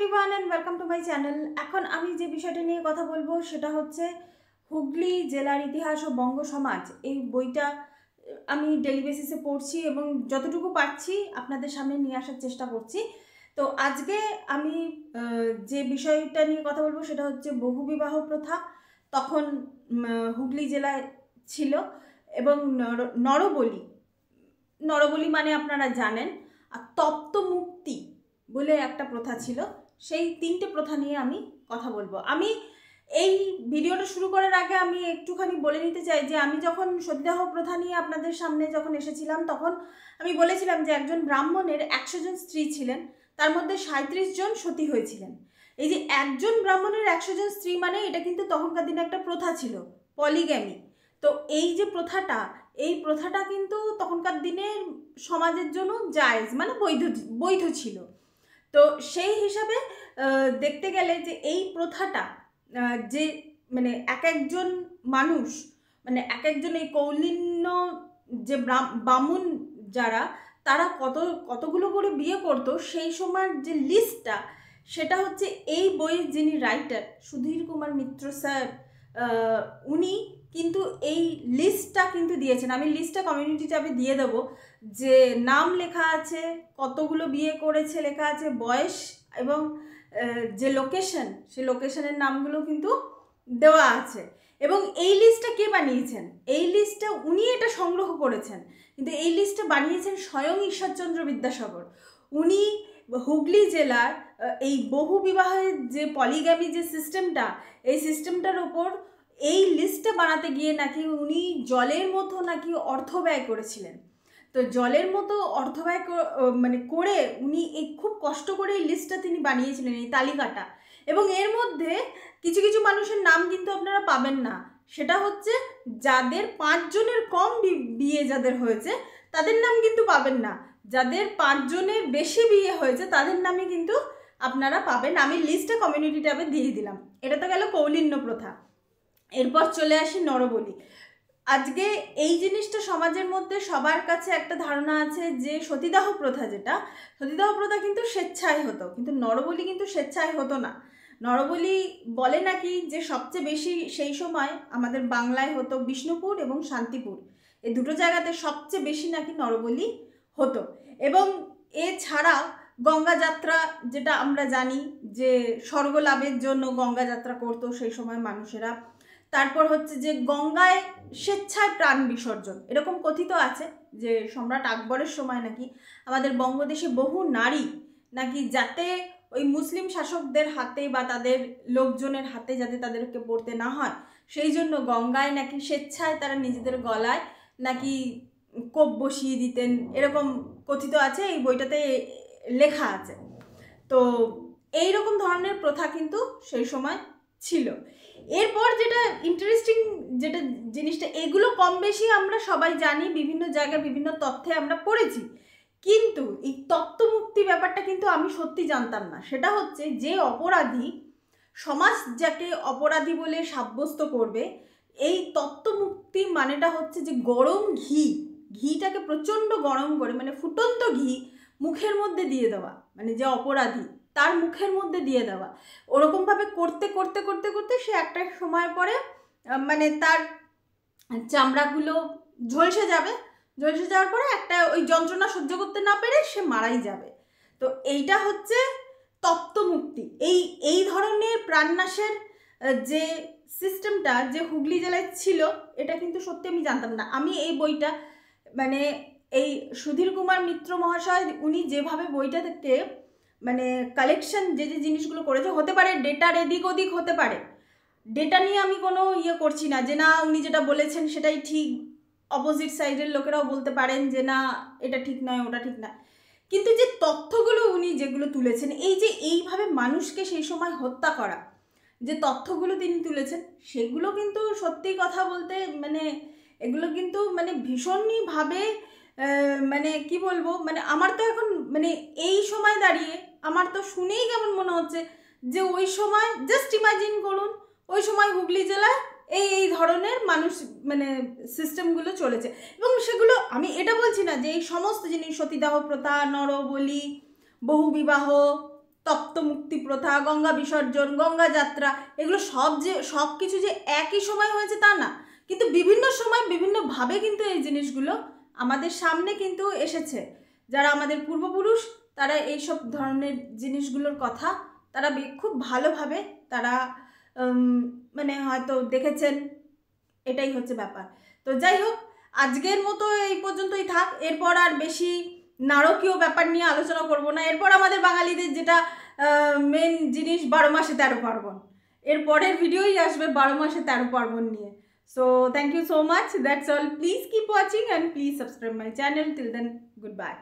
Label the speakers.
Speaker 1: Everyone and welcome to my channel. এখন আমি যে বিষয়টা নিয়ে কথা বলবো সেটা হচ্ছে হুগলি জেলার ইতিহাস ও বঙ্গ সমাজ। এই বইটা আমি ডেলি বেসিসে পড়ছি এবং যতটুকু পারছি আপনাদের সামনে নিয়ে আসার চেষ্টা করছি। তো আজকে আমি যে বিষয়টা নিয়ে কথা বলবো সেটা হচ্ছে বহুবিবাহ প্রথা তখন হুগলি জেলায় ছিল এবং নরবলি। নরবলি মানে আপনারা জানেন, আর তপ্ত মুক্তি বলে একটা প্রথা ছিল। সেই তিনটে প্রথা নিয়ে আমি কথা বলবো। আমি এই ভিডিওটা শুরু করার আগে আমি একটুখানি বলে নিতে চাই যে আমি যখন সতীদাহ প্রথা নিয়ে আপনাদের সামনে যখন এসেছিলাম তখন আমি বলেছিলাম যে একজন ব্রাহ্মণের 100 জন স্ত্রী ছিলেন, তার মধ্যে 37 জন সতী হয়েছিলেন। এই যে একজন ব্রাহ্মণের 100 জন স্ত্রী মানে এটা কিন্তু তখনকার দিনে একটা প্রথা ছিল, পলিগ্যামি। তো এই যে প্রথাটা, এই প্রথাটা কিন্তু তখনকার দিনের সমাজের জন্য জায়েজ মানে বৈধ ছিল। তো সেই হিসাবে দেখতে গেলে যে এই প্রথাটা যে মানে এক একজন মানুষ মানে এক একজন এই কৌলিন্য যে বামুন যারা তারা কতগুলো করে বিয়ে করতো সেই সময়ের যে লিস্টটা, সেটা হচ্ছে এই বইয়ের যিনি রাইটার সুধীর কুমার মিত্র স্যার, উনি কিন্তু এই লিস্টটা কিন্তু দিয়েছেন। আমি লিস্টটা কমিউনিটি ট্যাবে দিয়ে দেবো, যে নাম লেখা আছে, কতগুলো বিয়ে করেছে লেখা আছে, বয়স এবং যে লোকেশন, সেই লোকেশনের নামগুলো কিন্তু দেওয়া আছে। এবং এই লিস্টটা কে বানিয়েছেন? এই লিস্টটা উনি এটা সংগ্রহ করেছেন, কিন্তু এই লিস্টটা বানিয়েছেন স্বয়ং ঈশ্বরচন্দ্র বিদ্যাসাগর। উনি হুগলি জেলার এই বহু বিবাহের যে পলিগ্যামি যে সিস্টেমটা, এই সিস্টেমটার ওপর এই লিস্টটা বানাতে গিয়ে নাকি উনি জলের মতো নাকি অর্থ ব্যয় করেছিলেন। তো জলের মতো অর্থ ব্যয় মানে করে উনি এই খুব কষ্ট করে এই লিস্টটা তিনি বানিয়েছিলেন, এই তালিকাটা। এবং এর মধ্যে কিছু কিছু মানুষের নাম কিন্তু আপনারা পাবেন না। সেটা হচ্ছে যাদের 5 জনের কম বিয়ে যাদের হয়েছে তাদের নাম কিন্তু পাবেন না, যাদের 5 জনের বেশি বিয়ে হয়েছে তাদের নামে কিন্তু আপনারা পাবেন। আমি লিস্টটা কমিউনিটি ট্যাবে দিয়ে দিলাম। এটা তো গেল কৌলিন্য প্রথা। এরপর চলে আসি নরবলি। আজকে এই জিনিসটা সমাজের মধ্যে সবার কাছে একটা ধারণা আছে যে সতীদাহ প্রথা, যেটা সতীদাহ প্রথা কিন্তু স্বেচ্ছায় হতো, কিন্তু নরবলি কিন্তু স্বেচ্ছায় হতো না। নরবলি বলে নাকি যে সবচেয়ে বেশি সেই সময় আমাদের বাংলায় হতো বিষ্ণুপুর এবং শান্তিপুর, এই দুটো জায়গাতে সবচেয়ে বেশি নাকি নরবলি হতো। এবং এছাড়া গঙ্গা যাত্রা, যেটা আমরা জানি যে স্বর্গলাভের জন্য গঙ্গা যাত্রা করতো সেই সময় মানুষেরা। তারপর হচ্ছে যে গঙ্গায় স্বেচ্ছায় প্রাণ বিসর্জন, এরকম কথিত আছে যে সম্রাট আকবরের সময় নাকি আমাদের বঙ্গদেশে বহু নারী নাকি যাতে ওই মুসলিম শাসকদের হাতে বা তাদের লোকজনের হাতে যাতে তাদেরকে পড়তে না হয় সেই জন্য গঙ্গায় নাকি স্বেচ্ছায় তারা নিজেদের গলায় নাকি কোপ বসিয়ে দিতেন, এরকম কথিত আছে, এই বইটাতে লেখা আছে। তো এইরকম ধরনের প্রথা কিন্তু সেই সময় ছিল। এরপর যেটা ইন্টারেস্টিং যেটা জিনিসটা, এগুলো কম বেশি আমরা সবাই জানি, বিভিন্ন জায়গায় বিভিন্ন তথ্যে আমরা পড়েছি, কিন্তু এই তত্ত্বমুক্তি ব্যাপারটা কিন্তু আমি সত্যি জানতাম না। সেটা হচ্ছে যে অপরাধী, সমাজ যাকে অপরাধী বলে সাব্যস্ত করবে, এই তত্ত্বমুক্তি মানেটা হচ্ছে যে গরম ঘিটাকে প্রচণ্ড গরম করে মানে ফুটন্ত ঘি মুখের মধ্যে দিয়ে দেওয়া, মানে যে অপরাধী তার মুখের মধ্যে দিয়ে দেওয়া। ওরকমভাবে করতে করতে করতে করতে সে একটা সময় পরে মানে তার চামড়াগুলো ঝলসে যাবে, ঝলসে যাওয়ার পরে একটা ওই যন্ত্রণা সহ্য করতে না পেরে সে মারাই যাবে। তো এইটা হচ্ছে তত্ত্বমুক্তি। এই ধরনের প্রাণনাশের যে সিস্টেমটা যে হুগলি জেলায় ছিল, এটা কিন্তু সত্যি আমি জানতাম না। আমি এই বইটা মানে এই সুধীর কুমার মিত্র মহাশয় উনি যেভাবে বইটা থেকে মানে কালেকশন যে জিনিসগুলো করেছে, হতে পারে ডেটার এদিক ওদিক হতে পারে, ডেটা নিয়ে আমি কোনো করছি না যে না উনি যেটা বলেছেন সেটাই ঠিক, অপোজিট সাইডের লোকেরাও বলতে পারেন যে না এটা ঠিক নয় ওটা ঠিক না, কিন্তু যে তথ্যগুলো উনি যেগুলো তুলেছেন, এই যে এইভাবে মানুষকে সেই সময় হত্যা করা যে তথ্যগুলো তিনি তুলেছেন, সেগুলো কিন্তু সত্যি কথা বলতে মানে এগুলো কিন্তু মানে ভীষণইভাবে মানে কি বলবো, মানে আমার তো এখন মানে এই সময় দাঁড়িয়ে আমার তো শুনেই কেমন মনে হচ্ছে যে ওই সময় জাস্ট ইমাজিন করুন ওই সময় হুগলি জেলায় এই ধরনের মানুষ মানে সিস্টেমগুলো চলেছে। এবং সেগুলো আমি এটা বলছি না যে এই সমস্ত জিনিস সতীদাহ প্রথা, নরবলি, বহুবিবাহ, তপ্ত মুক্তি প্রথা, গঙ্গা বিসর্জন, গঙ্গা যাত্রা, এগুলো সব কিছু যে একই সময় হয়েছে তা না, কিন্তু বিভিন্ন সময় বিভিন্নভাবে কিন্তু এই জিনিসগুলো আমাদের সামনে কিন্তু এসেছে। যারা আমাদের পূর্বপুরুষ তারা এইসব ধরনের জিনিসগুলোর কথা তারা খুব ভালোভাবে তারা মানে হয়তো দেখেছেন, এটাই হচ্ছে ব্যাপার। তো যাই হোক, আজকের মতো এই পর্যন্তই থাক। এরপর আর বেশি নারকীয় ব্যাপার নিয়ে আলোচনা করব না। এরপর আমাদের বাঙালিদের যেটা মেন জিনিস 12 মাসে 13 পার্বণ, এর পরের ভিডিওই আসবে 12 মাসে 13 পার্বণ নিয়ে। So thank you so much. That's all. Please keep watching and please subscribe my channel. Till then, goodbye.